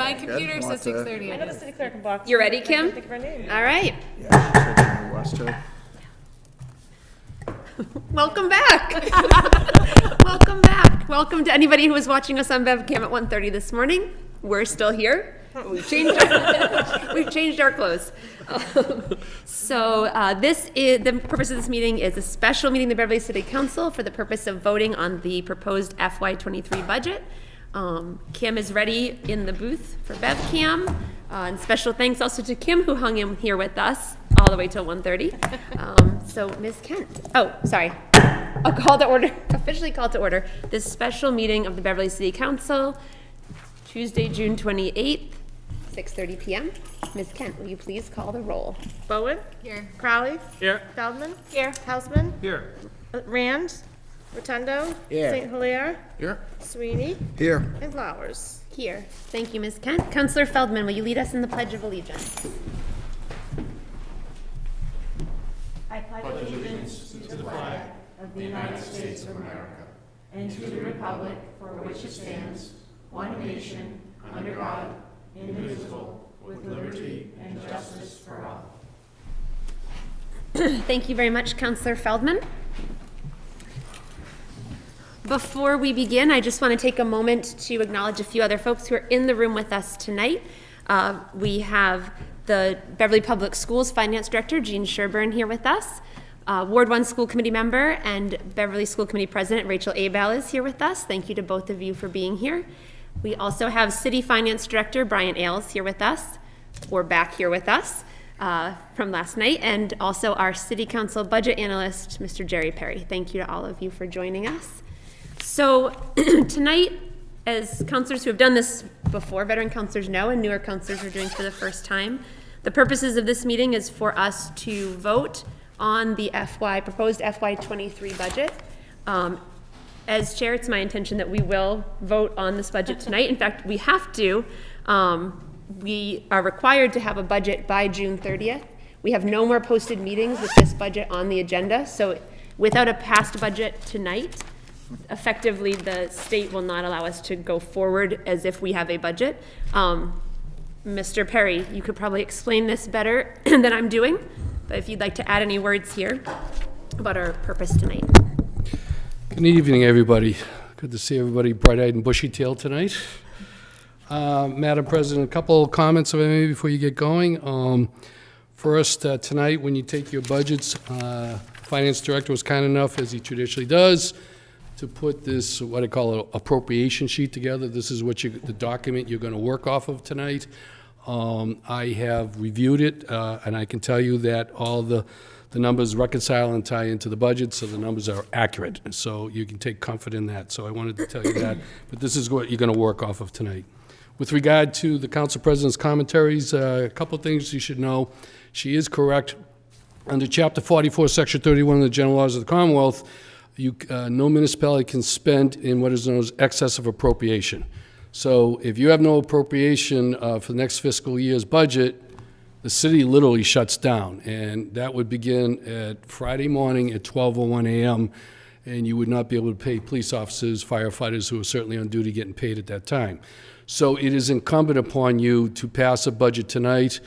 My computer says 6:30. I know the city clerk can block. You ready, Kim? Think of her name. All right. Yeah, West too. Welcome back. Welcome back. Welcome to anybody who was watching us on BevCam at 1:30 this morning. We're still here. We've changed our clothes. This is the purpose of this meeting is a special meeting of the Beverly City Council for the purpose of voting on the proposed FY23 budget. Kim is ready in the booth for BevCam. And special thanks also to Kim, who hung in here with us all the way till 1:30. So Ms. Kent, a call to order, officially called to order this special meeting of the Beverly City Council, Tuesday, June 28th, 6:30 p.m. Ms. Kent, will you please call the roll? Bowen. Here. Crowley. Here. Feldman. Here. Hausman. Here. Rand. Rotundo. Here. St. Hilaire. Here. Sweeney. Here. And Flowers. Here. Thank you, Ms. Kent. Councillor Feldman, will you lead us in the Pledge of Allegiance? I pledge allegiance to the flag of the United States of America and to the republic for which it stands, one nation, under God, indivisible, with liberty and justice for all. Thank you very much, Councillor Feldman. Before we begin, I just want to take a moment to acknowledge a few other folks who are in the room with us tonight. We have the Beverly Public Schools Finance Director, Jean Sherburne, here with us. Ward 1 School Committee member and Beverly School Committee President Rachel Abel is here with us. Thank you to both of you for being here. We also have City Finance Director Brian Ailes here with us, or back here with us from last night, and also our City Council Budget Analyst, Mr. Jerry Perry. Thank you to all of you for joining us. So tonight, as counselors who have done this before, veteran counselors know, and newer counselors are doing for the first time, the purposes of this meeting is for us to vote on the proposed FY23 budget. As chair, it's my intention that we will vote on this budget tonight. In fact, we have to. We are required to have a budget by June 30th. We have no more posted meetings with this budget on the agenda. So without a passed budget tonight, effectively the state will not allow us to go forward as if we have a budget. Mr. Perry, you could probably explain this better than I'm doing, but if you'd like to add any words here about our purpose tonight. Good evening, everybody. Good to see everybody bright-eyed and bushy-tailed tonight. Madam President, a couple of comments maybe before you get going. First, tonight when you take your budgets, Finance Director was kind enough, as he traditionally does, to put this, what I call an appropriation sheet together. This is what the document you're going to work off of tonight. I have reviewed it, and I can tell you that all the numbers reconcile and tie into the budget, so the numbers are accurate. So you can take comfort in that. So I wanted to tell you that. But this is what you're going to work off of tonight. With regard to the Council President's commentaries, a couple of things you should know. She is correct. Under Chapter 44, Section 31 of the General Laws of the Commonwealth, no municipality can spend in what is known as excess of appropriation. So if you have no appropriation for the next fiscal year's budget, the city literally shuts down, and that would begin at Friday morning at 12:01 a.m., and you would not be able to pay police officers, firefighters who are certainly on duty getting paid at that time. So it is incumbent upon you to pass a budget tonight.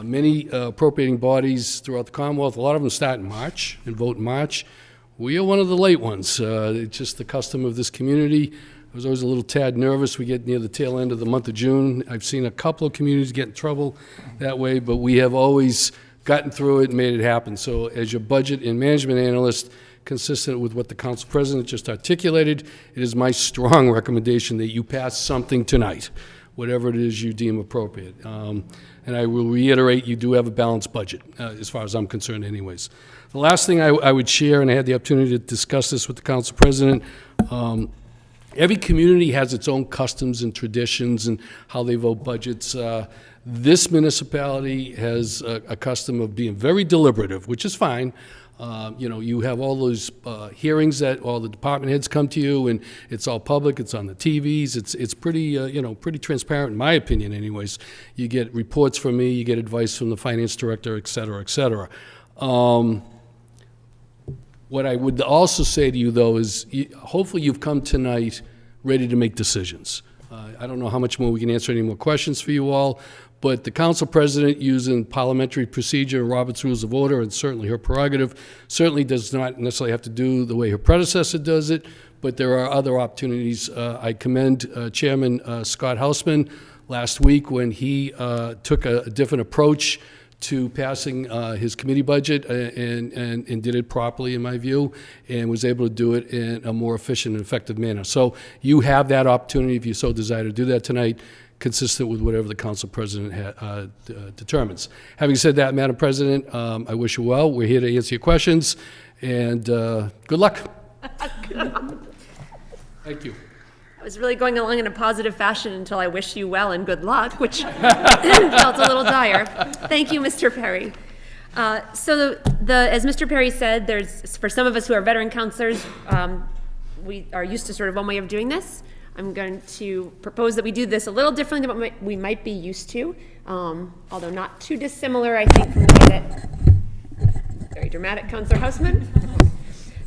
Many appropriating bodies throughout the Commonwealth, a lot of them start in March and vote in March. We are one of the late ones. It's just the custom of this community. I was always a little tad nervous. We get near the tail end of the month of June. I've seen a couple of communities get in trouble that way, but we have always gotten through it and made it happen. So as your budget and management analyst, consistent with what the Council President just articulated, it is my strong recommendation that you pass something tonight, whatever it is you deem appropriate. And I will reiterate, you do have a balanced budget, as far as I'm concerned anyways. The last thing I would share, and I had the opportunity to discuss this with the Council President, every community has its own customs and traditions and how they vote budgets. This municipality has a custom of being very deliberative, which is fine. You have all those hearings that all the department heads come to you, and it's all public. It's on the TVs. It's pretty, pretty transparent, in my opinion, anyways. You get reports from me. You get advice from the finance director, et cetera, et cetera. What I would also say to you, though, is hopefully you've come tonight ready to make decisions. I don't know how much more we can answer any more questions for you all, but the council president, using parliamentary procedure, Robert's Rules of Order, and certainly her prerogative, certainly does not necessarily have to do the way her predecessor does it, but there are other opportunities. I commend Chairman Scott Hausman last week when he took a different approach to passing his committee budget and did it properly, in my view, and was able to do it in a more efficient and effective manner. So you have that opportunity, if you so desire, to do that tonight, consistent with whatever the council president determines. Having said that, Madam President, I wish you well. We're here to answer your questions, and good luck. Thank you. I was really going along in a positive fashion until I wish you well and good luck, which felt a little dire. Thank you, Mr. Perry. So as Mr. Perry said, for some of us who are veteran counselors, we are used to sort of one way of doing this. I'm going to propose that we do this a little differently than what we might be used to, although not too dissimilar, I think, from the way that, very dramatic, Councilor Hausman.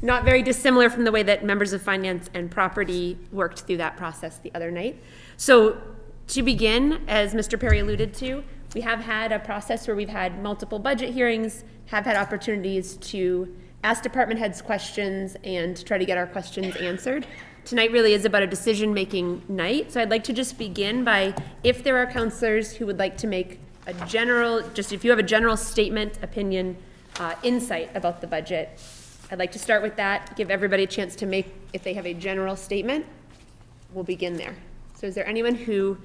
Not very dissimilar from the way that members of Finance and Property worked through that process the other night. So to begin, as Mr. Perry alluded to, we have had a process where we've had multiple budget hearings, have had opportunities to ask department heads questions and try to get our questions answered. Tonight really is about a decision-making night, so I'd like to just begin by, if there are counselors who would like to make a general, just if you have a general statement, opinion, insight about the budget, I'd like to start with that, give everybody a chance to make, if they have a general statement, we'll begin there. So is there anyone who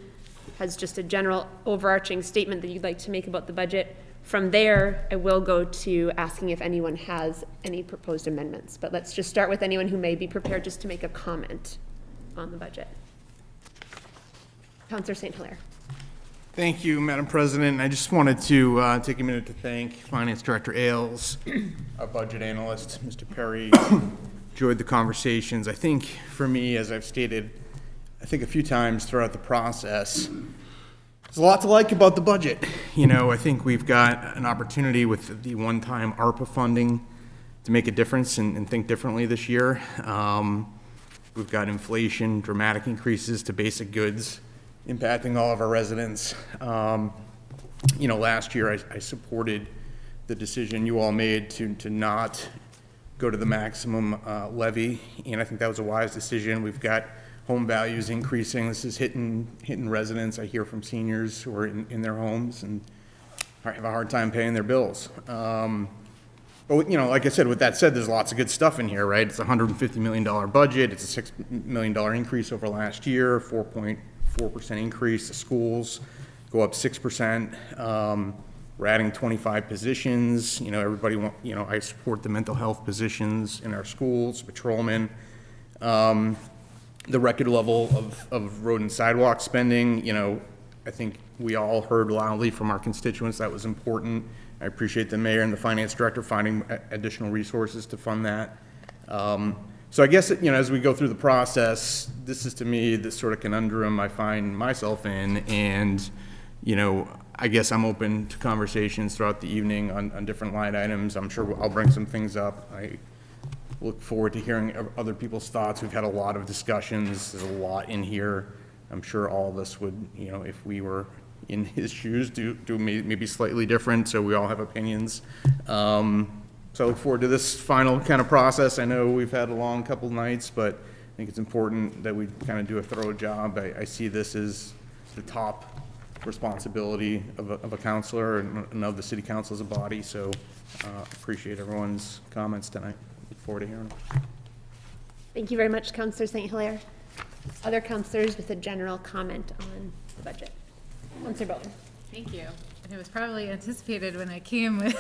has just a general overarching statement that you'd like to make about the budget? From there, I will go to asking if anyone has any proposed amendments. But let's just start with anyone who may be prepared just to make a comment on the budget. Councilor St. Hilaire. Thank you, Madam President. I just wanted to take a minute to thank Finance Director Ailes, our budget analyst, Mr. Perry. Enjoyed the conversations. I think for me, as I've stated, I think a few times throughout the process, there's a lot to like about the budget. You know, I think we've got an opportunity with the one-time ARPA funding to make a difference and think differently this year. We've got inflation, dramatic increases to basic goods, impacting all of our residents. You know, last year I supported the decision you all made to not go to the maximum levy, and I think that was a wise decision. We've got home values increasing. This is hitting residents. I hear from seniors who are in their homes and have a hard time paying their bills. But, you know, like I said, with that said, there's lots of good stuff in here, right? It's a $150 million budget. It's a $6 million increase over last year, 4.4% increase. The schools go up 6%. We're adding 25 positions. You know, everybody you know, I support the mental health positions in our schools, patrolmen. The record level of road and sidewalk spending, you know, I think we all heard loudly from our constituents that was important. I appreciate the mayor and the finance director finding additional resources to fund that. So I guess, you know, as we go through the process, this is to me this sort of conundrum I find myself in, and, you know, I guess I'm open to conversations throughout the evening on different line items. I'm sure I'll bring some things up. I look forward to hearing other people's thoughts. We've had a lot of discussions. There's a lot in here. I'm sure all of us would, you know, if we were in his shoes, do maybe slightly different, so we all have opinions. So I look forward to this final kind of process. I know we've had a long couple nights, but I think it's important that we kind of do a thorough job. I see this as the top responsibility of a counselor and of the city council as a body, so appreciate everyone's comments tonight. Look forward to hearing them. Thank you very much, Councilor St. Hilaire. Other councilors with a general comment on the budget. Councilor Bowman. Thank you. And it was probably anticipated when I came with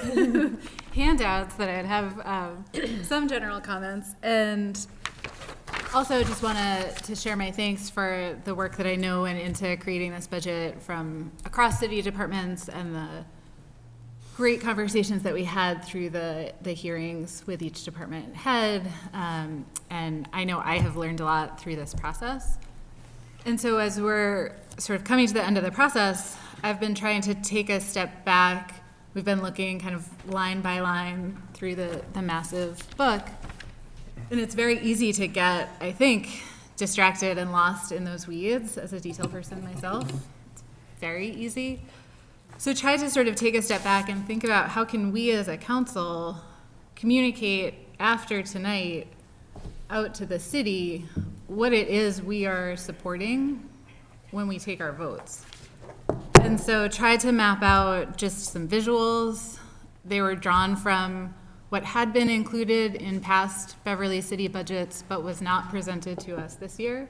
handouts that I'd have some general comments. And also just want to share my thanks for the work that I know went into creating this budget from across city departments and the great conversations that we had through the hearings with each department head. And I know I have learned a lot through this process. And so as we're sort of coming to the end of the process, I've been trying to take a step back. We've been looking kind of line by line through the massive book. And it's very easy to get, I think, distracted and lost in those weeds as a detail person myself. It's very easy. So try to sort of take a step back and think about how can we as a council communicate after tonight out to the city what it is we are supporting when we take our votes. And so try to map out just some visuals. They were drawn from what had been included in past Beverly City budgets but was not presented to us this year.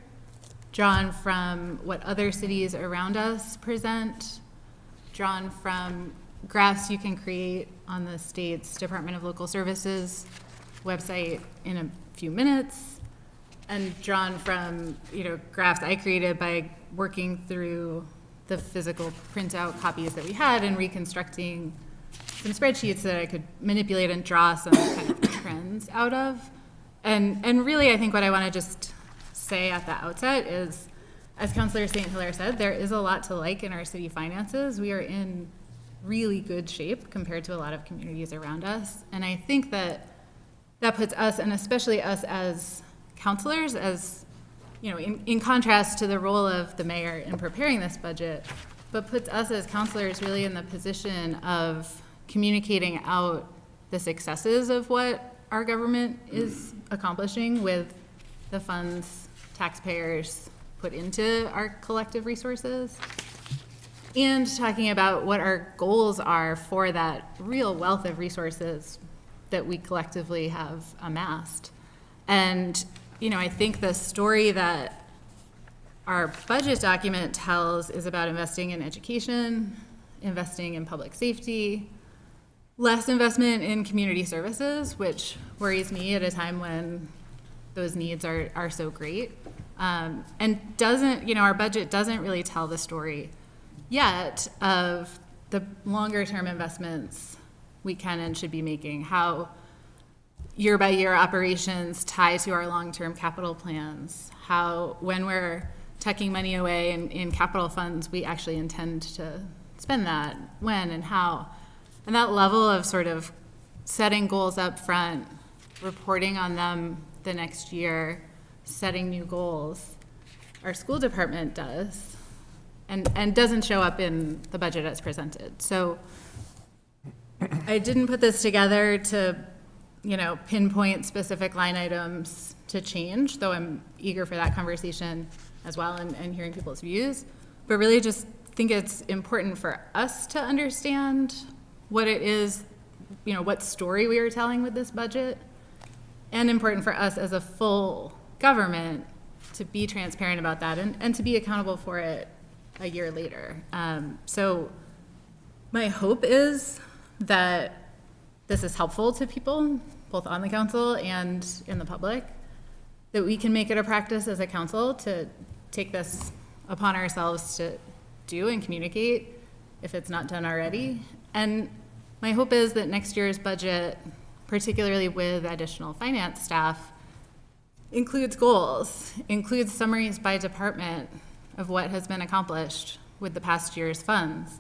Drawn from what other cities around us present. Drawn from graphs you can create on the state's Department of Local Services website in a few minutes, and drawn from, graphs I created by working through the physical printout copies that we had and reconstructing some spreadsheets that I could manipulate and draw some kind of trends out of. And really, I think what I want to just say at the outset is, as Councilor St. Hilaire said, there is a lot to like in our city finances. We are in really good shape compared to a lot of communities around us. And I think that puts us, and especially us as councilors, as, in contrast to the role of the mayor in preparing this budget, but puts us as councilors really in the position of communicating out the successes of what our government is accomplishing with the funds taxpayers put into our collective resources, and talking about what our goals are for that real wealth of resources that we collectively have amassed. And, I think the story that our budget document tells is about investing in education, investing in public safety, less investment in community services, which worries me at a time when those needs are so great. And doesn't, our budget doesn't really tell the story yet of the longer term investments we can and should be making, how year by year operations tie to our long-term capital plans, how when we're tucking money away in capital funds, we actually intend to spend that, when and how. And that level of sort of setting goals up front, reporting on them the next year, setting new goals, our school department does, and doesn't show up in the budget as presented. So I didn't put this together to, pinpoint specific line items to change, though I'm eager for that conversation as well and hearing people's views, but really just think it's important for us to understand what it is, what story we are telling with this budget, and important for us as a full government to be transparent about that and to be accountable for it a year later. So my hope is that this is helpful to people, both on the council and in the public, that we can make it a practice as a council to take this upon ourselves to do and communicate if it's not done already. And my hope is that next year's budget, particularly with additional finance staff, includes goals, includes summaries by department of what has been accomplished with the past year's funds,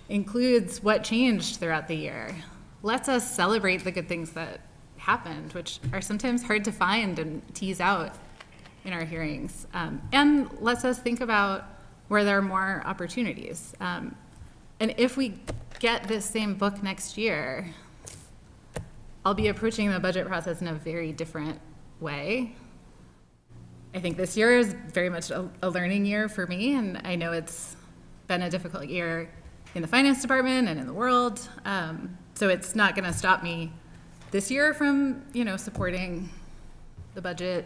includes what changed throughout the year, lets us celebrate the good things that happened, which are sometimes hard to find and tease out in our hearings, and lets us think about where there are more opportunities. And if we get this same book next year, I'll be approaching the budget process in a very different way. I think this year is very much a learning year for me, and I know it's been a difficult year in the finance department and in the world. So it's not going to stop me this year from, supporting the budget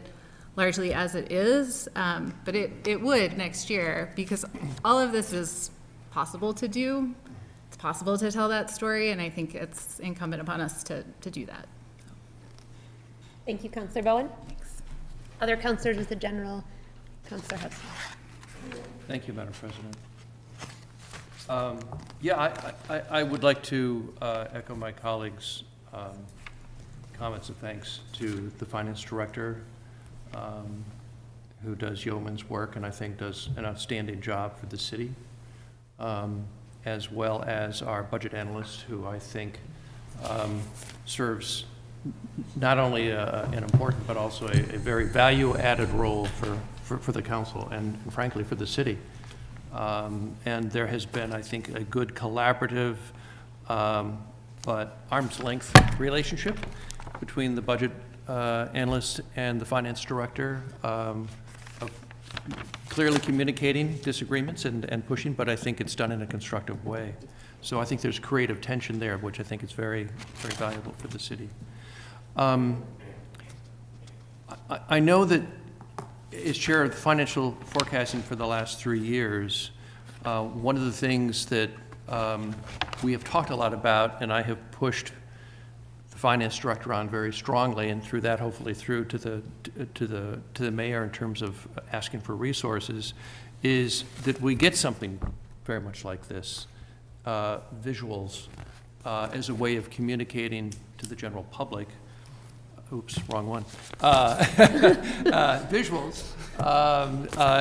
largely as it is, but it would next year, because all of this is possible to do. It's possible to tell that story, and I think it's incumbent upon us to do that. Thank you, Councilor Bowen. Thanks. Other councilors with the general, Councilor Hudson. Thank you, Madam President. I would like to echo my colleagues' comments of thanks to the finance director, who does yeoman's work and I think does an outstanding job for the city, as well as our budget analyst, who I think serves not only an important, but also a very value-added role for the council and frankly for the city. And there has been, I think, a good collaborative but arm's length relationship between the budget analyst and the finance director, of clearly communicating disagreements and pushing, but I think it's done in a constructive way. So I think there's creative tension there, which I think is very, very valuable for the city. I know that as chair of the financial forecasting for the last 3 years, one of the things that we have talked a lot about, and I have pushed the finance director on very strongly, and through that, hopefully through to the mayor in terms of asking for resources, is that we get something very much like this, visuals, as a way of communicating to the general public. Oops, wrong one. Visuals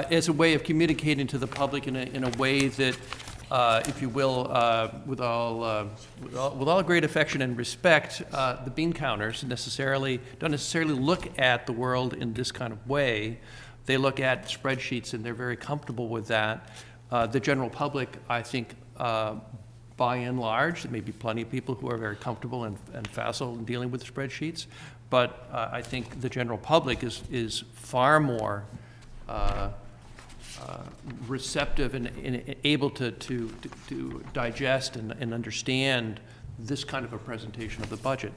as a way of communicating to the public in a way that, if you will, with all great affection and respect, the bean counters don't necessarily look at the world in this kind of way. They look at spreadsheets and they're very comfortable with that. The general public, I think, by and large, there may be plenty of people who are very comfortable and facile in dealing with spreadsheets, but I think the general public is far more receptive and able to digest and understand this kind of a presentation of the budget.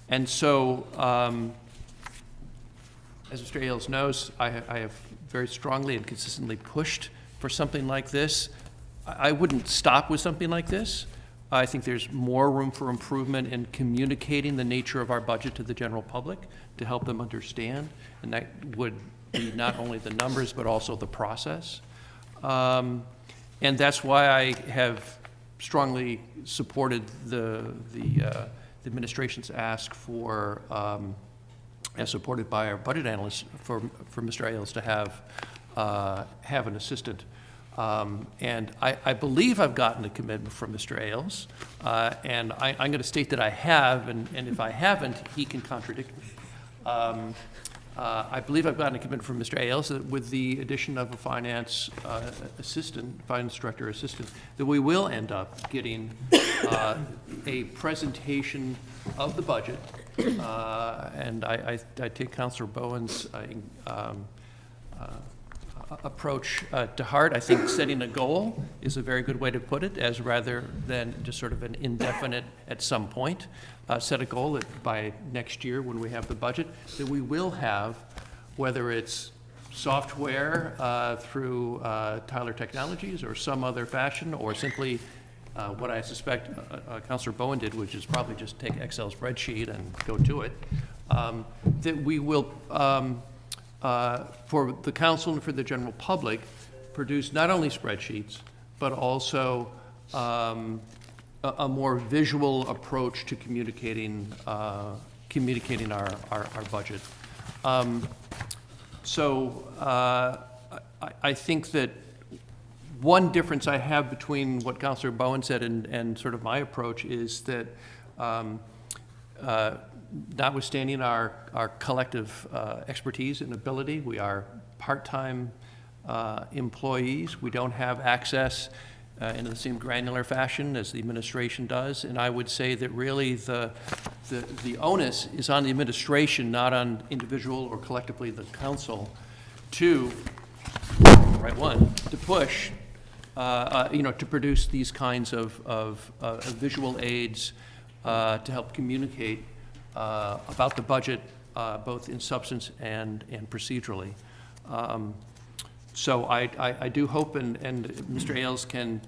And so, as Mr. Ailes knows, I have very strongly and consistently pushed for something like this. I wouldn't stop with something like this. I think there's more room for improvement in communicating the nature of our budget to the general public to help them understand, and that would be not only the numbers but also the process. And that's why I have strongly supported the administration's ask for, as supported by our budget analysts, for Mr. Ailes to have an assistant. And I believe I've gotten a commitment from Mr. Ailes, and I'm going to state that I have, and if I haven't, he can contradict me. I believe I've gotten a commitment from Mr. Ailes that with the addition of a finance director assistant, that we will end up getting a presentation of the budget, and I take Councilor Bowen's approach to heart. I think setting a goal is a very good way to put it, as rather than just sort of an indefinite at some point. Set a goal that by next year, when we have the budget, that we will have, whether it's software through Tyler Technologies or some other fashion, or simply what I suspect Councilor Bowen did, which is probably just take Excel spreadsheet and go to it, that we will for the council and for the general public, produce not only spreadsheets, but also a more visual approach to communicating our budget. So I think that one difference I have between what Councilor Bowen said and sort of my approach is that notwithstanding our collective expertise and ability, we are part-time employees. We don't have access in the same granular fashion as the administration does, and I would say that really the onus is on the administration, not on individual or collectively the council, to push, to produce these kinds of visual aids to help communicate about the budget, both in substance and procedurally. So I do hope, and Mr. Ailes can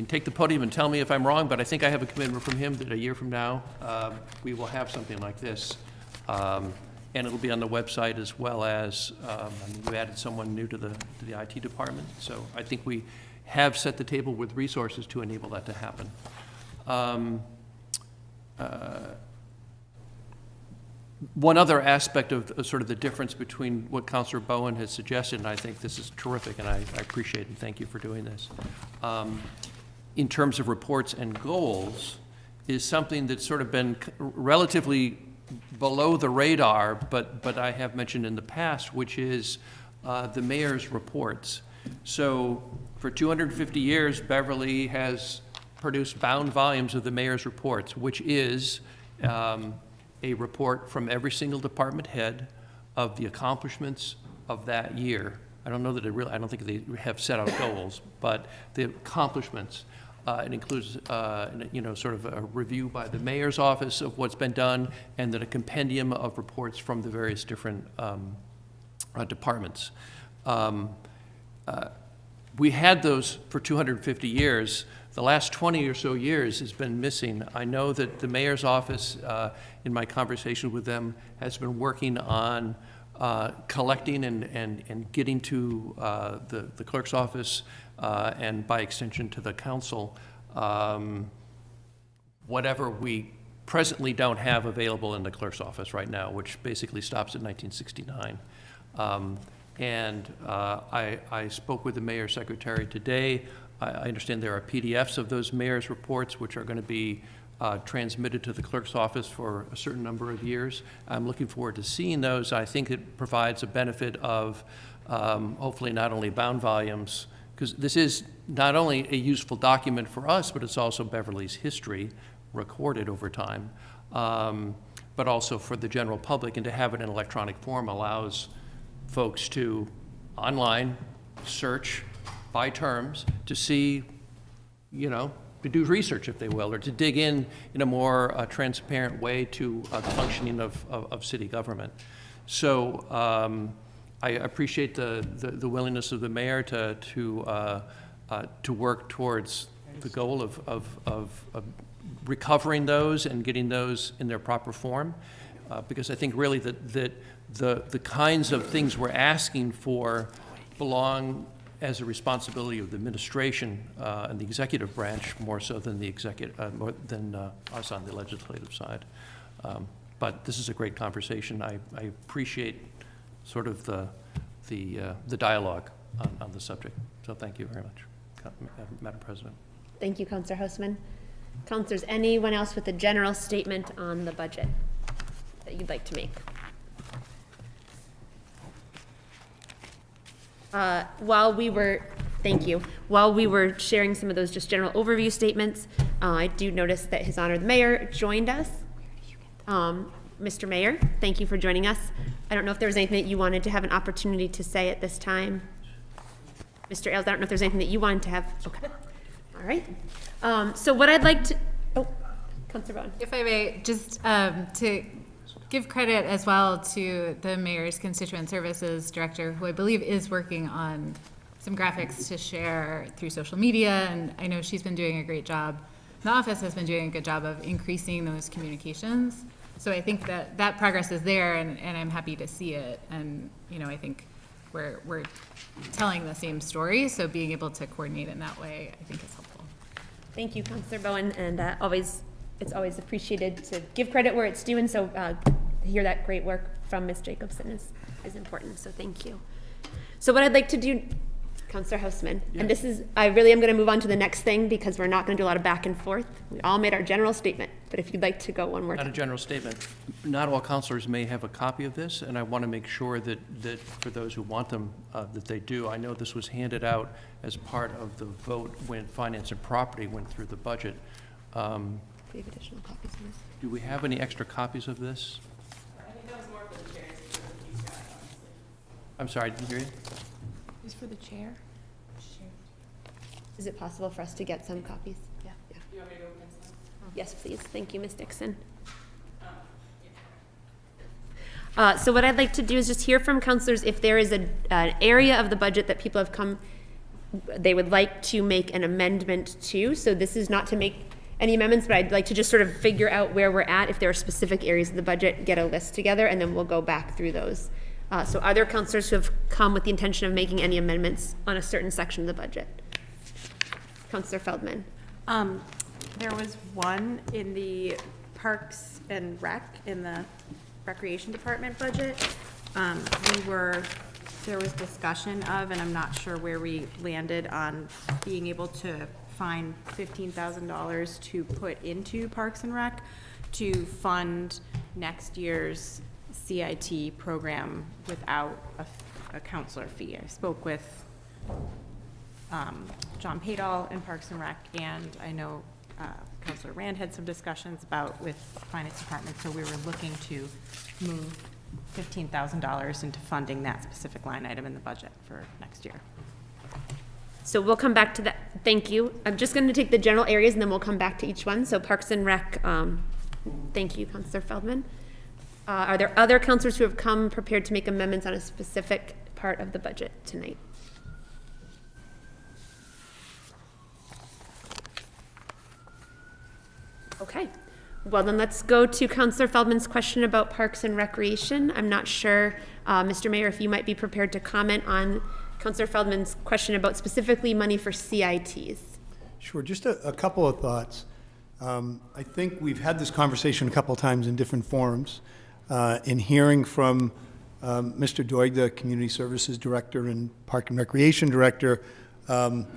take the podium and tell me if I'm wrong, but I think I have a commitment from him that a year from now we will have something like this, and it'll be on the website as well as we added someone new to the IT department. So I think we have set the table with resources to enable that to happen. One other aspect of sort of the difference between what Councilor Bowen has suggested, and I think this is terrific, and I appreciate it, and thank you for doing this. In terms of reports and goals, is something that's sort of been relatively below the radar, but I have mentioned in the past, which is the mayor's reports. So for 250 years, Beverly has produced bound volumes of the mayor's reports, which is a report from every single department head of the accomplishments of that year. I don't know that I don't think they have set out goals, but the accomplishments. It includes, sort of a review by the mayor's office of what's been done, and then a compendium of reports from the various different departments. We had those for 250 years. The last 20 or so years has been missing. I know that the mayor's office, in my conversation with them, has been working on collecting and getting to the clerk's office and by extension to the council, whatever we presently don't have available in the clerk's office right now, which basically stops at 1969. I spoke with the mayor's secretary today. I understand there are PDFs of those mayor's reports, which are going to be transmitted to the clerk's office for a certain number of years. I'm looking forward to seeing those. I think it provides a benefit of hopefully not only bound volumes, because this is not only a useful document for us, but it's also Beverly's history recorded over time, but also for the general public. And to have it in electronic form allows folks to online search by terms to see, to do research, if they will, or to dig in a more transparent way to the functioning of city government. So I appreciate the willingness of the mayor to work towards the goal of recovering those and getting those in their proper form, because I think really that the kinds of things we're asking for belong as a responsibility of the administration and the executive branch more so than the more than us on the legislative side. But this is a great conversation. I appreciate sort of the dialogue on the subject. So thank you very much, Madam President. Thank you, Councillor Hausman. Councillors, anyone else with a general statement on the budget that you'd like to make? While we were sharing some of those just general overview statements, I do notice that His Honor the Mayor joined us. Mr. Mayor, thank you for joining us. I don't know if there was anything that you wanted to have an opportunity to say at this time. Mr. Ailes, I don't know if there's anything that you wanted to have. Okay. All right. So what I'd like to, Councillor Bowen. If I may, just to give credit as well to the mayor's constituent services director, who I believe is working on some graphics to share through social media, and I know she's been doing a great job. The office has been doing a good job of increasing those communications. So I think that progress is there, and I'm happy to see it. And I think we're telling the same story, so being able to coordinate in that way, I think is helpful. Thank you, Councillor Bowen, and it's always appreciated to give credit where it's due, and so to hear that great work from Ms. Jacobson is important, so thank you. So what I'd like to do, Councillor Hausman, and this is, I really am going to move on to the next thing because we're not going to do a lot of back and forth. We all made our general statement, but if you'd like to go one more time. Not a general statement. Not all councilors may have a copy of this, and I want to make sure that for those who want them, that they do. I know this was handed out as part of the vote when Finance and Property went through the budget. We have additional copies of this. Do we have any extra copies of this? I think that was more for the chairs. Than for the honestly. I'm sorry, I didn't hear you. It was for the chair. Is it possible for us to get some copies? Yeah. You want me to go against them? Yes, please. Thank you, Ms. Dixon. So what I'd like to do is just hear from councilors if there is an area of the budget that people have come, they would like to make an amendment to. So this is not to make any amendments, but I'd like to just sort of figure out where we're at. If there are specific areas of the budget, get a list together, and then we'll go back through those. So are there councilors who have come with the intention of making any amendments on a certain section of the budget? Councillor Feldman. There was one in the Parks and Rec, in the Recreation Department budget. There was discussion of, and I'm not sure where we landed on being able to find $15,000 to put into Parks and Rec to fund next year's CIT program without a counselor fee. I spoke with John Padall in Parks and Rec, and I know Counselor Rand had some discussions about with the Finance Department, so we were looking to move $15,000 into funding that specific line item in the budget for next year. So we'll come back to that. Thank you. I'm just going to take the general areas and then we'll come back to each one. So Parks and Rec, thank you, Councilor Feldman. Are there other councilors who have come prepared to make amendments on a specific part of the budget tonight? Okay. Well, then let's go to Councilor Feldman's question about Parks and Recreation. I'm not sure, Mr. Mayor, if you might be prepared to comment on Councilor Feldman's question about specifically money for CITs. Sure, just a couple of thoughts. I think we've had this conversation a couple of times in different forums. In hearing from Mr. Doig, the Community Services Director and Park and Recreation Director, the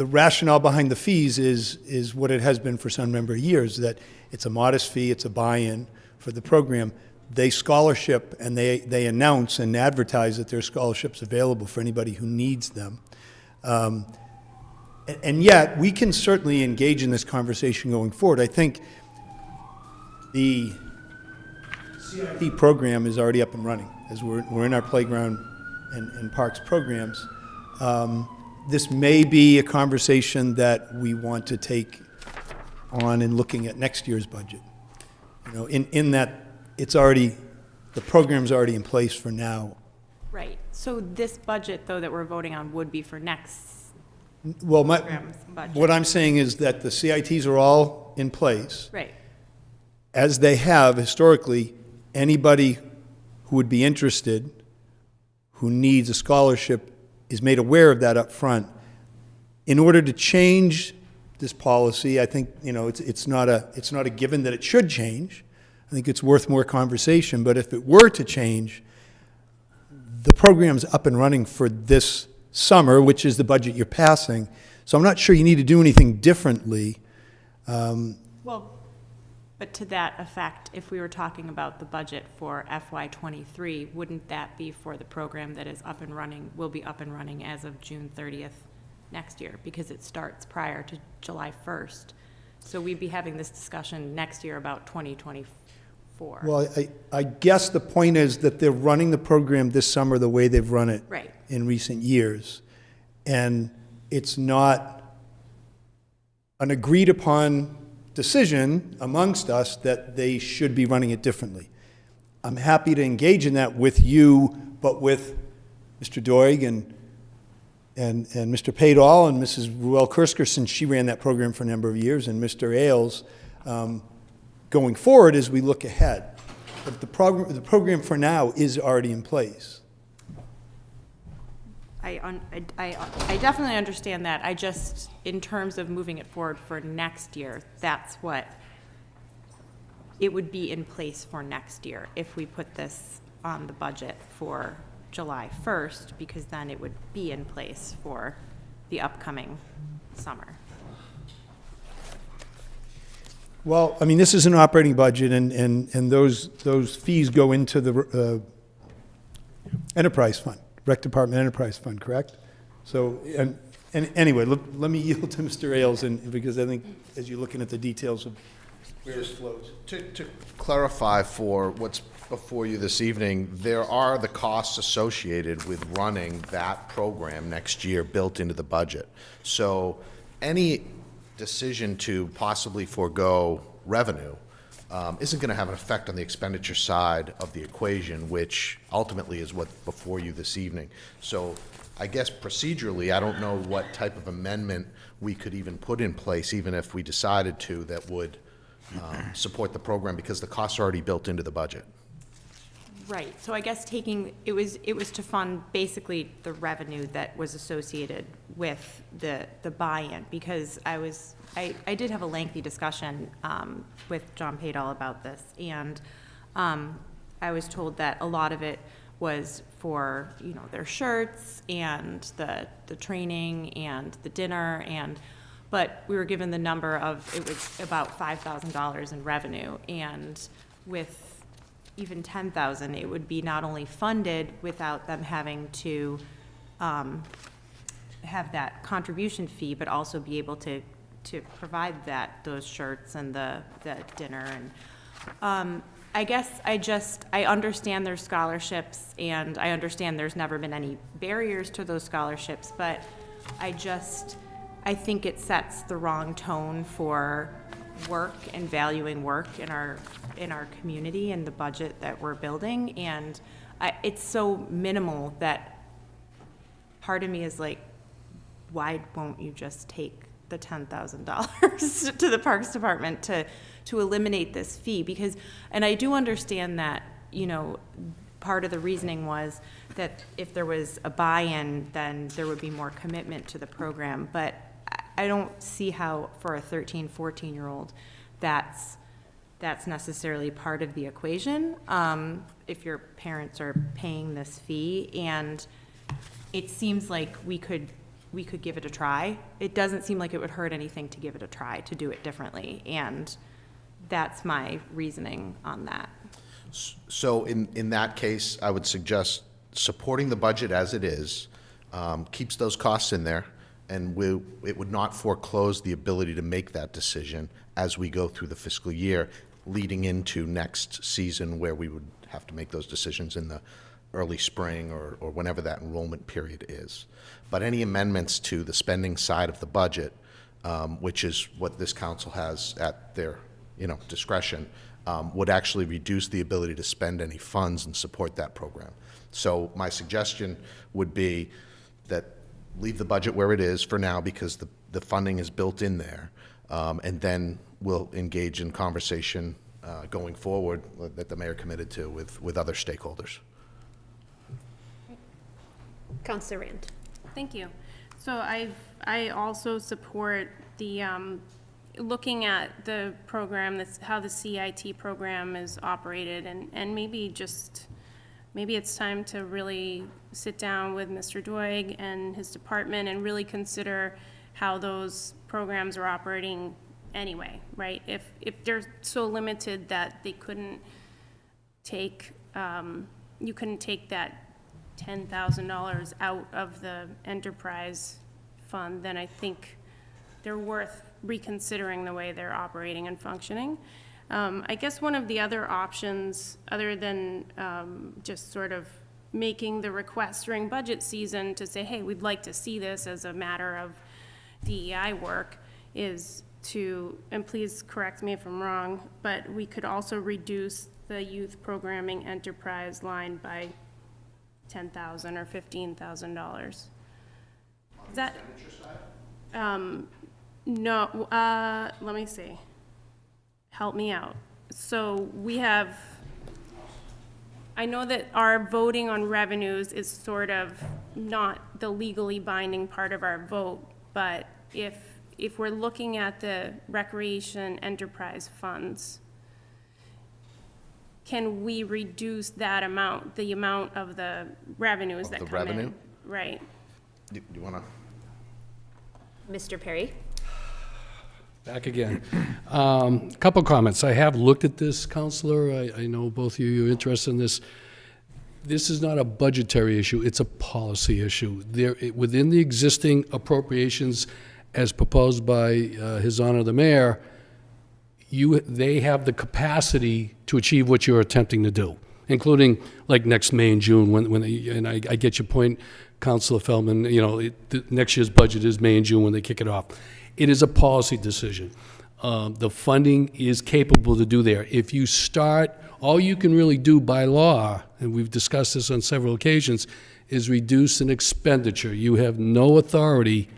rationale behind the fees is what it has been for some number of years, that it's a modest fee, it's a buy-in for the program. They scholarship and they announce and advertise that there are scholarships available for anybody who needs them. And yet, we can certainly engage in this conversation going forward. I think the CIP program is already up and running, as we're in our playground and parks programs. This may be a conversation that we want to take on in looking at next year's budget. You know, in that it's already, the program's already in place for now. Right. So this budget, though, that we're voting on would be for next Well, program's budget. what I'm saying is that the CITs are all in place. Right. As they have historically, anybody who would be interested, who needs a scholarship, is made aware of that up front. In order to change this policy, I think, you know, it's not a given that it should change. I think it's worth more conversation, but if it were to change, the program's up and running for this summer, which is the budget you're passing. So I'm not sure you need to do anything differently. Well, but to that effect, if we were talking about the budget for FY23, wouldn't that be for the program that is up and running, will be up and running as of June 30th next year, because it starts prior to July 1st. So we'd be having this discussion next year about 2024. Well, I guess the point is that they're running the program this summer the way they've run it Right. in recent years. And it's not an agreed upon decision amongst us that they should be running it differently. I'm happy to engage in that with you, but with Mr. Doig and Mr. Padall and Mrs. Ruel-Kursker, since she ran that program for a number of years, and Mr. Ailes, going forward as we look ahead. But the program for now is already in place. I definitely understand that. I just, in terms of moving it forward for next year, that's what it would be in place for next year if we put this on the budget for July 1st, because then it would be in place for the upcoming summer. Well, I mean, this is an operating budget, and those fees go into the enterprise fund, Rec Department Enterprise Fund, correct? So, and anyway, let me yield to Mr. Ailes, because I think as you're looking at the details of where this flows. To clarify for what's before you this evening, there are the costs associated with running that program next year built into the budget. So any decision to possibly forego revenue isn't going to have an effect on the expenditure side of the equation, which ultimately is what's before you this evening. So I guess procedurally, I don't know what type of amendment we could even put in place, even if we decided to, that would support the program, because the costs are already built into the budget. Right, so I guess it was to fund basically the revenue that was associated with the buy-in, because I did have a lengthy discussion with John Padall about this, and I was told that a lot of it was for, you know, their shirts and the training and the dinner but we were given the number of, it was about $5,000 in revenue, and with even 10,000, it would be not only funded without them having to have that contribution fee, but also be able to provide those shirts and the dinner. And I guess I understand there's scholarships, and I understand there's never been any barriers to those scholarships, but I think it sets the wrong tone for work and valuing work in our community and the budget that we're building. And it's so minimal that part of me is like, why won't you just take the $10,000 to the Parks Department to eliminate this fee? Because, and I do understand that, you know, part of the reasoning was that if there was a buy-in, then there would be more commitment to the program. But I don't see how for a 13, 14-year-old that's necessarily part of the equation if your parents are paying this fee. And it seems like we could give it a try. It doesn't seem like it would hurt anything to give it a try, to do it differently. And that's my reasoning on that. So in that case, I would suggest supporting the budget as it is, keeps those costs in there, and it would not foreclose the ability to make that decision as we go through the fiscal year leading into next season, where we would have to make those decisions in the early spring or whenever that enrollment period is. But any amendments to the spending side of the budget, which is what this council has at their discretion, would actually reduce the ability to spend any funds and support that program. So my suggestion would be that leave the budget where it is for now, because the funding is built in there, and then we'll engage in conversation going forward that the mayor committed to with other stakeholders. Councilor Rand. Thank you. So I also support the looking at the program, how the CIT program is operated, and maybe it's time to really sit down with Mr. Doig and his department and really consider how those programs are operating anyway, right? If they're so limited that they couldn't take, you couldn't take that $10,000 out of the enterprise fund, then I think they're worth reconsidering the way they're operating and functioning. I guess one of the other options, other than just sort of making the request during budget season to say, hey, we'd like to see this as a matter of DEI work, is to, and please correct me if I'm wrong, but we could also reduce the youth programming enterprise line by $10,000 or $15,000. Is that? No, let me see. Help me out. So we have, I know that our voting on revenues is sort of not the legally binding part of our vote, but if we're looking at the recreation enterprise funds, can we reduce that amount, the amount of the revenues that come in? Right. Do you want to? Mr. Perry. Back again. Couple comments. I have looked at this, Counselor. I know both of you are interested in this. This is not a budgetary issue, it's a policy issue. Within the existing appropriations as proposed by His Honor the Mayor, they have the capacity to achieve what you're attempting to do, including like next May and June, and I get your point, Councilor Feldman, next year's budget is May and June when they kick it off. It is a policy decision. The funding is capable to do there. If you start, all you can really do by law, and we've discussed this on several occasions, is reduce an expenditure. You have no authority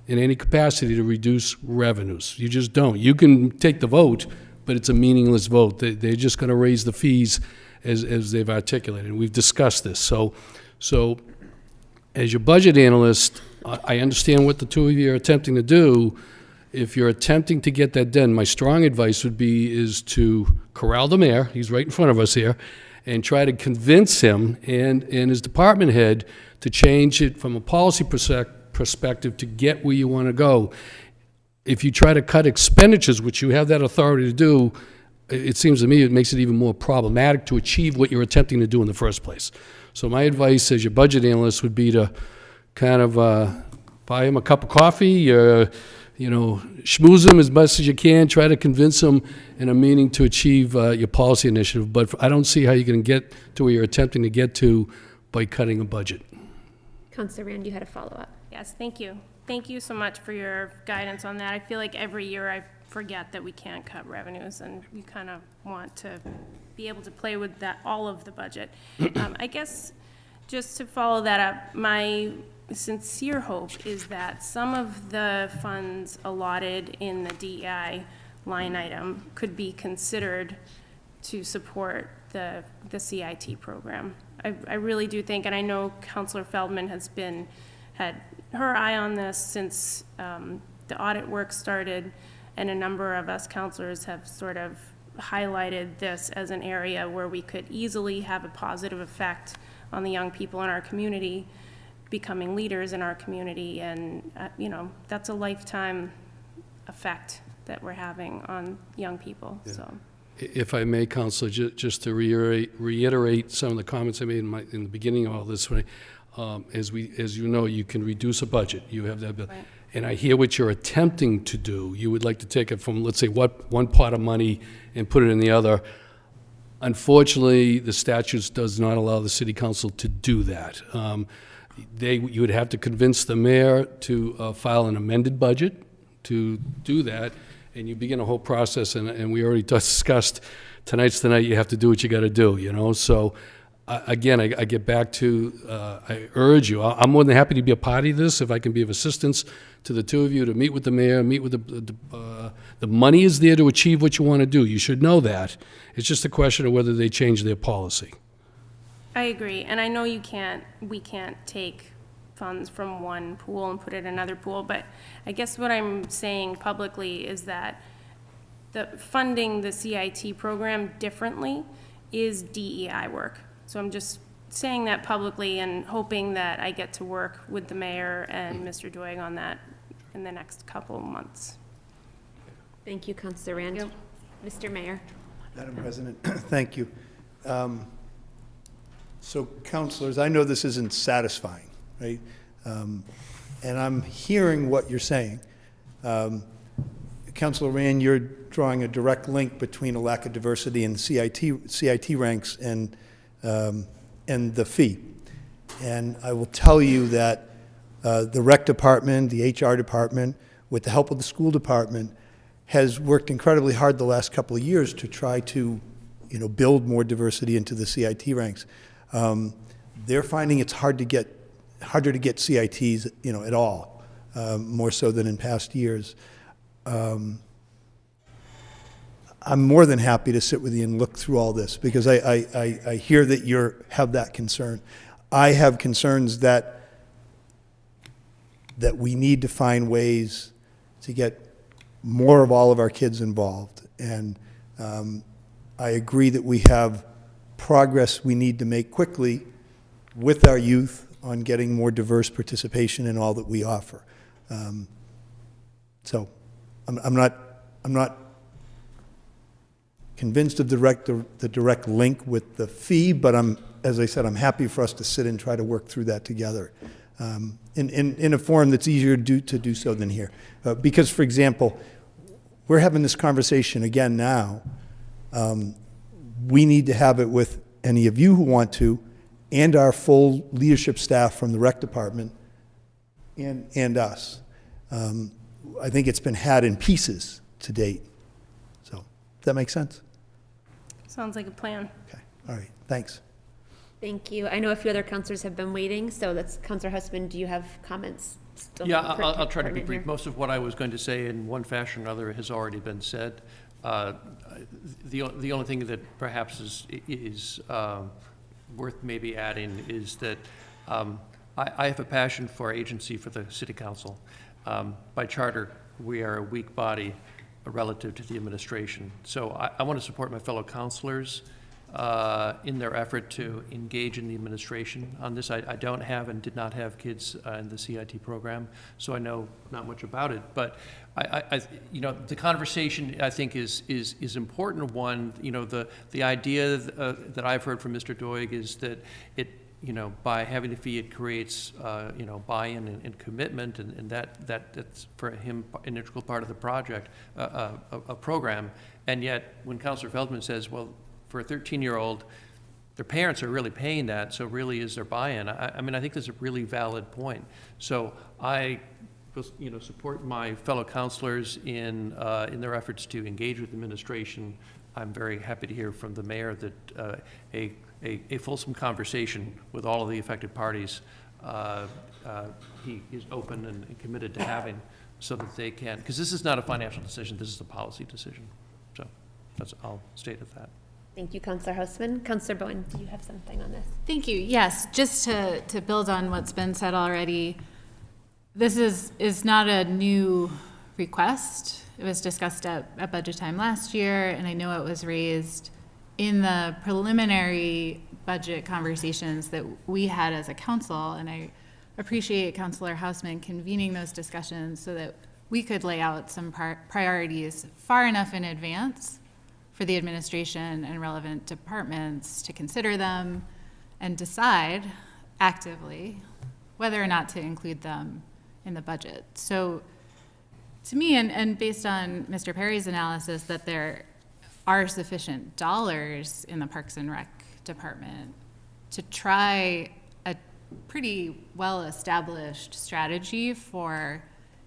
in any capacity to reduce revenues. You just don't. You can take the vote, but it's a meaningless vote. They're just going to raise the fees as they've articulated. And we've discussed this. So as your budget analyst, I understand what the two of you are attempting to do. If you're attempting to get that done, my strong advice would be is to corral the mayor, he's right in front of us here, and try to convince him and his department head to change it from a policy perspective to get where you want to go. If you try to cut expenditures, which you have that authority to do, it seems to me it makes it even more problematic to achieve what you're attempting to do in the first place. So my advice as your budget analyst would be to kind of buy him a cup of coffee, schmooze him as best as you can, try to convince him in a meaning to achieve your policy initiative. But I don't see how you're going to get to where you're attempting to get to by cutting a budget. Councilor Rand, you had a follow-up. Yes, thank you. Thank you so much for your guidance on that. I feel like every year I forget that we can't cut revenues, and you kind of want to be able to play with that, all of the budget. I guess, just to follow that up, my sincere hope is that some of the funds allotted in the DEI line item could be considered to support the CIT program. I really do think, and I know Councilor Feldman had her eye on this since the audit work started, and a number of us councilors have sort of highlighted this as an area where we could easily have a positive effect on the young people in our community becoming leaders in our community, and that's a lifetime effect that we're having on young people. Yeah. So, if I may, Councilor, just to reiterate some of the comments I made in the beginning of all this, as you know, you can reduce a budget. You have that ability. Right. And I hear what you're attempting to do. You would like to take it from, let's say, one pot of money and put it in the other. Unfortunately, the statutes does not allow the city council to do that. You would have to convince the mayor to file an amended budget to do that, and you begin a whole process, and we already discussed tonight's the night you have to do what you got to do, So, again, I get back to, I urge you, I'm more than happy to be a party to this if I can be of assistance to the two of you, to meet with the mayor, meet with the money is there to achieve what you want to do. You should know that. It's just a question of whether they change their policy. I agree, and I know we can't take funds from one pool and put it in another pool, but I guess what I'm saying publicly is that funding the CIT program differently is DEI work. So I'm just saying that publicly and hoping that I get to work with the mayor and Mr. Doig on that in the next couple of months. Thank you, Councilor Rand. Yep. Mr. Mayor. Madam President, thank you. So, councilors, I know this isn't satisfying, right? And I'm hearing what you're saying. Councilor Rand, you're drawing a direct link between a lack of diversity in the CIT ranks and the fee. And I will tell you that the rec department, the HR department, with the help of the school department, has worked incredibly hard the last couple of years to try to, build more diversity into the CIT ranks. They're finding it's harder to get CITs, at all, more so than in past years. I'm more than happy to sit with you and look through all this, because I hear that you have that concern. I have concerns that we need to find ways to get more of all of our kids involved. And I agree that we have progress we need to make quickly with our youth on getting more diverse participation in all that we offer. So I'm not convinced of the direct link with the fee, but as I said, I'm happy for us to sit and try to work through that together in a forum that's easier to do so than here. Because, for example, we're having this conversation again now. We need to have it with any of you who want to, and our full leadership staff from the rec department and us. I think it's been had in pieces to date. So, does that make sense? Sounds like a plan. Okay, all right, thanks. Thank you. I know a few other councilors have been waiting, so that's Councilor Husband. Do you have comments? Yeah, I'll try to be brief. Most of what I was going to say in one fashion or another has already been said. The only thing that perhaps is worth maybe adding is that I have a passion for agency for the city council. By charter, we are a weak body relative to the administration. So I want to support my fellow councilors in their effort to engage in the administration on this. I don't have and did not have kids in the CIT program, so I know not much about it. But the conversation I think is important one. The idea that I've heard from Mr. Doig is that by having the fee, it creates buy-in and commitment, and that's for him an integral part of the project, a program. And yet, when Councilor Feldman says, well, for a 13-year-old, their parents are really paying that, so really is there buy-in? I think that's a really valid point. So I support my fellow councilors in their efforts to engage with administration. I'm very happy to hear from the mayor that a fulsome conversation with all of the affected parties he is open and committed to having, so that they can, because this is not a financial decision, this is a policy decision. So I'll state at that. Thank you, Councillor Houseman. Councillor Bowen, do you have something on this? Thank you. Yes, just to build on what's been said already, this is not a new request. It was discussed at budget time last year, and I know it was raised in the preliminary budget conversations that we had as a council, and I appreciate Councillor Houseman convening those discussions so that we could lay out some priorities far enough in advance for the administration and relevant departments to consider them and decide actively whether or not to include them in the budget. So to me, and based on Mr. Perry's analysis, that there are sufficient dollars in the Parks and Rec department to try a pretty well-established strategy for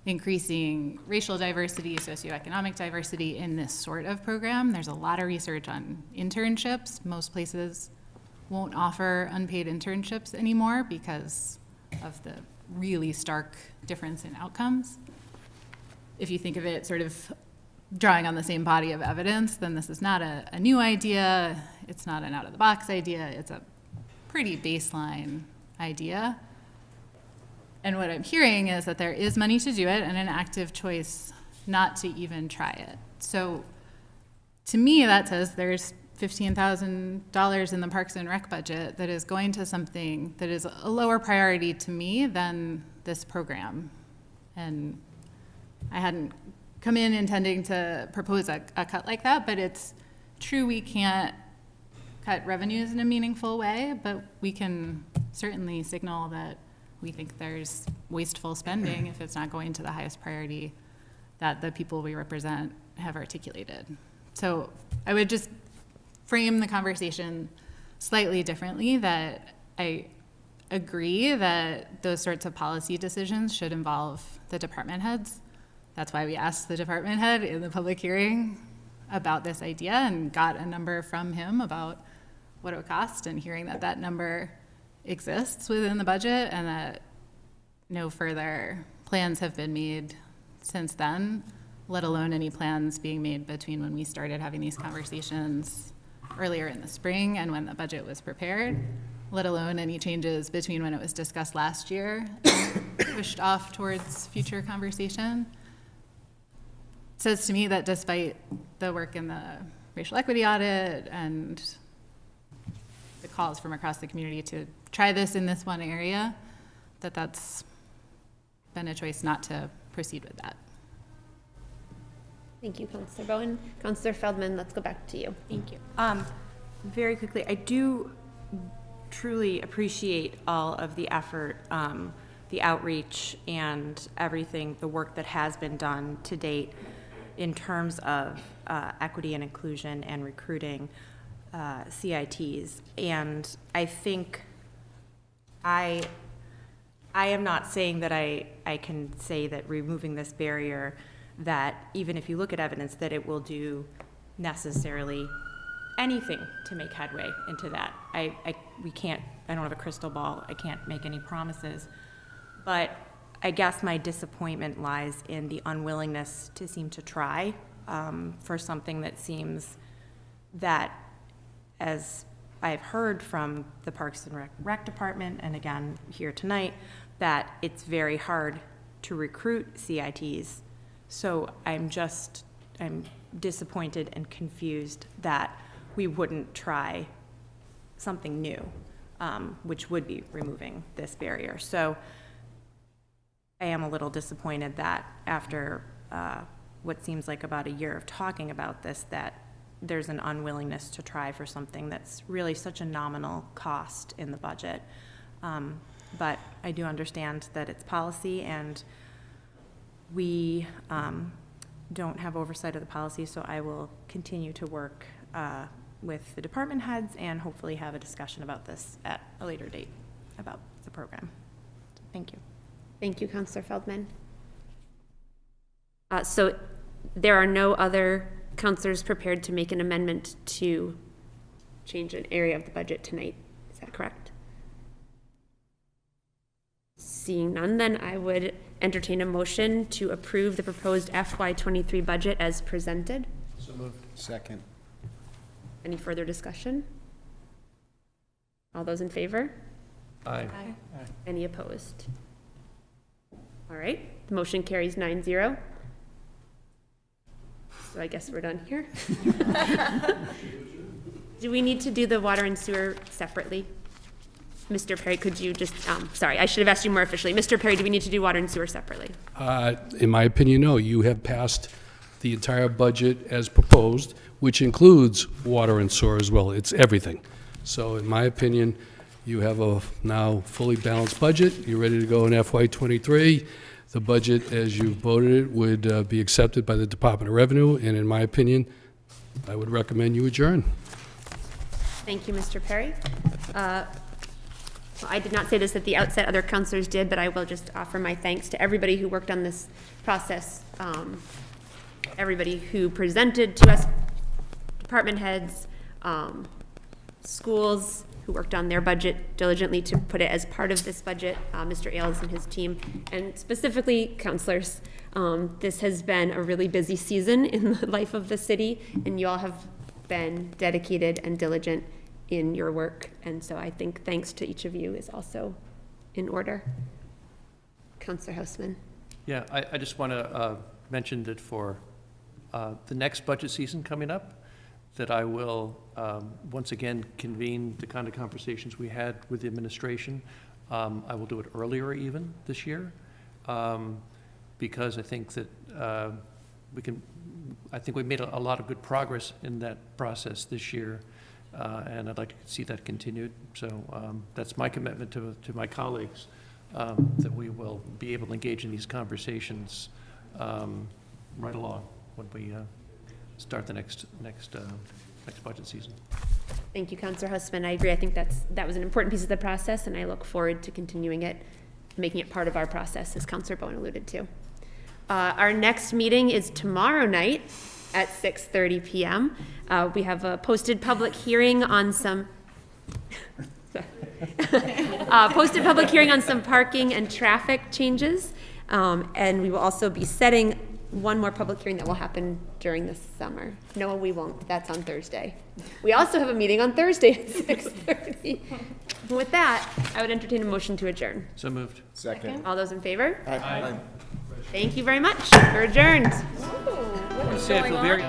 increasing racial diversity, socioeconomic diversity in this sort of program. There's a lot of research on internships. Most places won't offer unpaid internships anymore because of the really stark difference in outcomes. If you think of it sort of drawing on the same body of evidence, then this is not a new idea. It's not an out-of-the-box idea. It's a pretty baseline idea. And what I'm hearing is that there is money to do it and an active choice not to even try it. So to me, that says there's $15,000 in the Parks and Rec budget that is going to something that is a lower priority to me than this program. And I hadn't come in intending to propose a cut like that, but it's true we can't cut revenues in a meaningful way, but we can certainly signal that we think there's wasteful spending if it's not going to the highest priority that the people we represent have articulated. So I would just frame the conversation slightly differently, that I agree that those sorts of policy decisions should involve the department heads. That's why we asked the department head in the public hearing about this idea and got a number from him about what it would cost, and hearing that that number exists within the budget and that no further plans have been made since then, let alone any plans being made between when we started having these conversations earlier in the spring and when the budget was prepared, let alone any changes between when it was discussed last year and pushed off towards future conversation. It says to me that despite the work in the racial equity audit and the calls from across the community to try this in this one area, that's been a choice not to proceed with that. Thank you, Councillor Bowen. Councillor Feldman, let's go back to you. Thank you. Very quickly, I do truly appreciate all of the effort, the outreach and everything, the work that has been done to date in terms of equity and inclusion and recruiting CITs. And I think I am not saying that I can say that removing this barrier, that even if you look at evidence, that it will do necessarily anything to make headway into that. We can't, I don't have a crystal ball, I can't make any promises. But I guess my disappointment lies in the unwillingness to seem to try for something that seems that, as I've heard from the Parks and Rec Department, and again here tonight, that it's very hard to recruit CITs. So I'm disappointed and confused that we wouldn't try something new, which would be removing this barrier. So I am a little disappointed that after what seems like about a year of talking about this, that there's an unwillingness to try for something that's really such a nominal cost in the budget. But I do understand that it's policy, and we don't have oversight of the policy, so I will continue to work with the department heads and hopefully have a discussion about this at a later date about the program. Thank you. Thank you, Counselor Feldman. So there are no other counselors prepared to make an amendment to change an area of the budget tonight. Is that correct? Seeing none, then I would entertain a motion to approve the proposed FY23 budget as presented. So moved. Second. Any further discussion? All those in favor? Aye. Any opposed? All right, the motion carries 9-0. So I guess we're done here. Do we need to do the water and sewer separately? Mr. Perry, could you just, sorry, I should have asked you more officially. Mr. Perry, do we need to do water and sewer separately? In my opinion, no. You have passed the entire budget as proposed, which includes water and sewer as well. It's everything. So in my opinion, you have a now fully balanced budget. You're ready to go in FY23. The budget, as you voted it, would be accepted by the Department of Revenue, and in my opinion, I would recommend you adjourn. Thank you, Mr. Perry. Well, I did not say this at the outset, other counselors did, but I will just offer my thanks to everybody who worked on this process, everybody who presented to us, department heads, schools who worked on their budget diligently to put it as part of this budget, Mr. Ailes and his team, and specifically counselors. This has been a really busy season in the life of the city, and you all have been dedicated and diligent in your work, and so I think thanks to each of you is also in order. Counselor Houseman. Yeah, I just want to mention that for the next budget season coming up, that I will once again convene the kind of conversations we had with the administration. I will do it earlier even this year, because I think that I think we made a lot of good progress in that process this year, and I'd like to see that continued. So that's my commitment to my colleagues, that we will be able to engage in these conversations right along when we start the next budget season. Thank you, Councillor Husband. I agree. I think that was an important piece of the process, and I look forward to continuing it, making it part of our process, as Councillor Bowen alluded to. Our next meeting is tomorrow night at 6:30 p.m. We have a posted public hearing on some parking and traffic changes, and we will also be setting one more public hearing that will happen during the summer. No, we won't. That's on Thursday. We also have a meeting on Thursday at 6:30. With that, I would entertain a motion to adjourn. So moved. Second. All those in favor? Aye. Thank you very much. We're adjourned. I say I feel very